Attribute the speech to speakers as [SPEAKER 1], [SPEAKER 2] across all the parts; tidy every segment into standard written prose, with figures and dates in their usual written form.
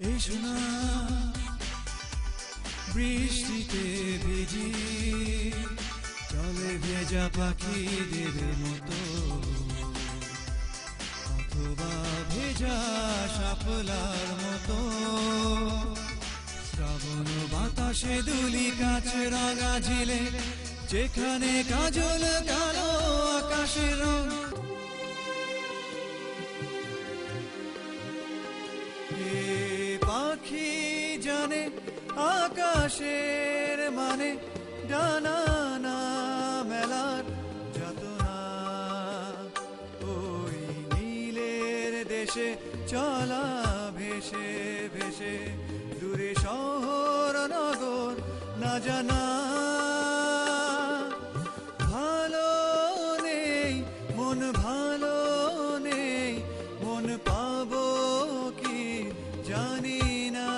[SPEAKER 1] এই শোনা বৃষ্টিতে ভিজি চলে ভেজা পাখিদের মতো, অথবা ভেজা শাপলার মতো। শ্রাবণ বাতাসে দুলি কাছ রাঙা ঝিলে, যেখানে কাজল কালো আকাশের রং। পাখি জানে আকাশের মানে, ডানা না মেলার যাতনা। ওই নীলের দেশে চলা ভেসে ভেসে, দূরে শহর নগর না জানা। ভালো নেই মন, ভালো নেই মন, পাবো কি জানি না।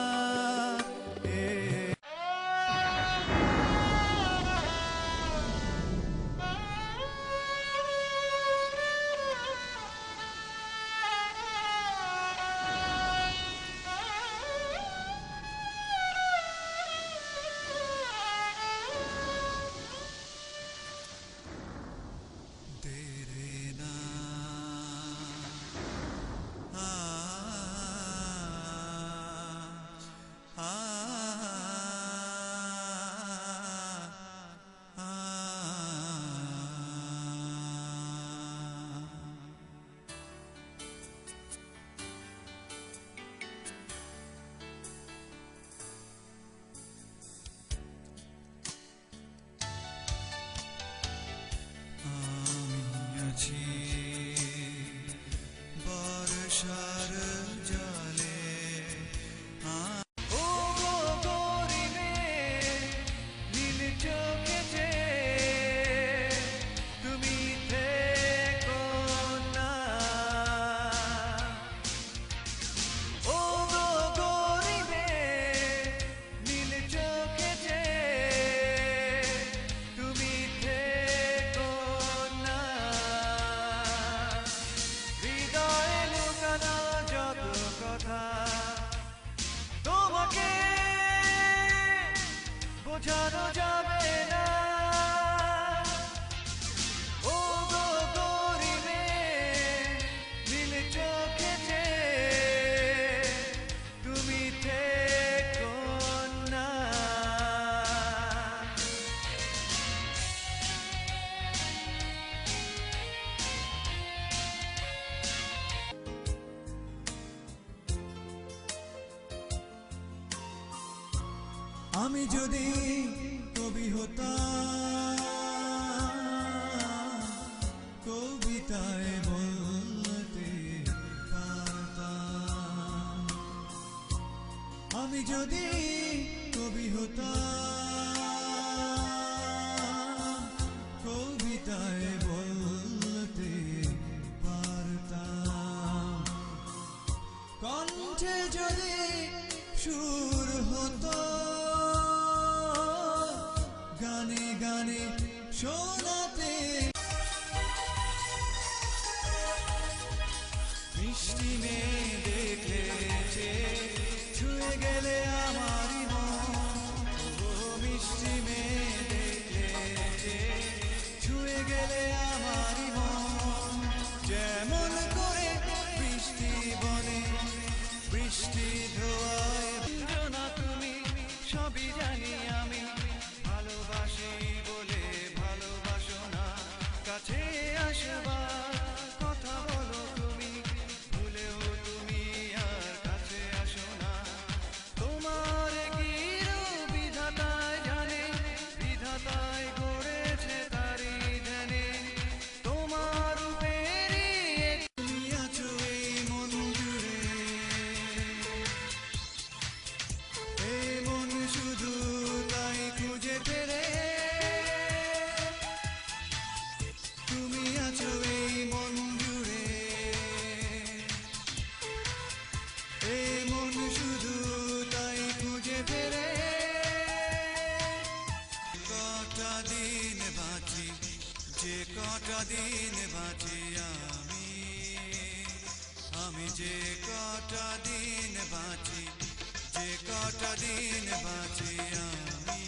[SPEAKER 1] तेरे नाम বর্ষার জলে। ও গরিবে নীল চোখে তুমি থেকো না। ও গরিবে নীল চোখে তুমি থেকো না। হৃদয়ে লুকানো যত কথা তোমাকে বোঝানো যাবে না। ও গরিবে নীল চোখে তুমি থেকো না। আমি যদি কবি হতাম, কবিতায় বলতে পারতাম। আমি যদি কবি হতাম, কবিতায় বলতে পারতাম। কণ্ঠে যদি সুর হতো, গানে গানে শোনাতে। মিষ্টি মেয়ে দেখেছে ছুঁয়ে গেলে আমারই মন। ও মিষ্টি মেয়ে দেখেছে ছুঁয়ে গেলে আমারই মন। যেমন করে বৃষ্টি বনে, বৃষ্টি ধোয়ায় না তুমি, সবই জানি আমি। ভালোবাসি বলে ভালোবাসো না, কাছে আসবার কথা বলো তুমি, ভুলেও তুমি আর কাছে আসো না। তোমার কি বিধাতায় জানে, বিধাতায় গড়েছে তারি ধ্যানে। তোমার উপেরই তুমি আছো এই মন জুড়ে। এই মন শুধু তাই খুঁজে ফেরে, তুমি আছো এই মন জুড়ে। এই মন শুধু তাই খুঁজে ফেরে। কটা দিন বাঁচি, যে কটা দিন বাঁচি আমি যে কটা দিন বাঁচি, যে কটা দিন বাঁচি আমি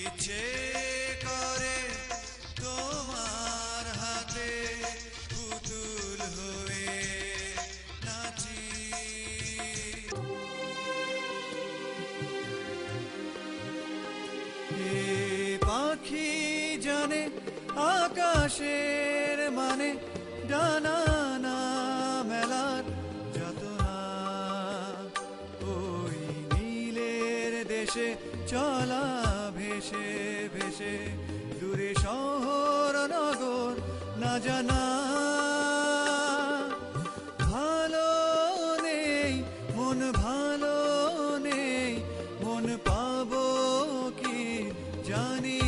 [SPEAKER 1] ইচ্ছে করে তোমার হাতে পুতুল হয়ে নাচি। এ পাখি জানে আকাশের মানে ডানা না মেলার যাতনা, ওই নীলের দেশে চলা ভেসে ভেসে দূরে শহর নগর না জানা। ভালো নেই মন, ভালো নেই মন, পাবো কি জানি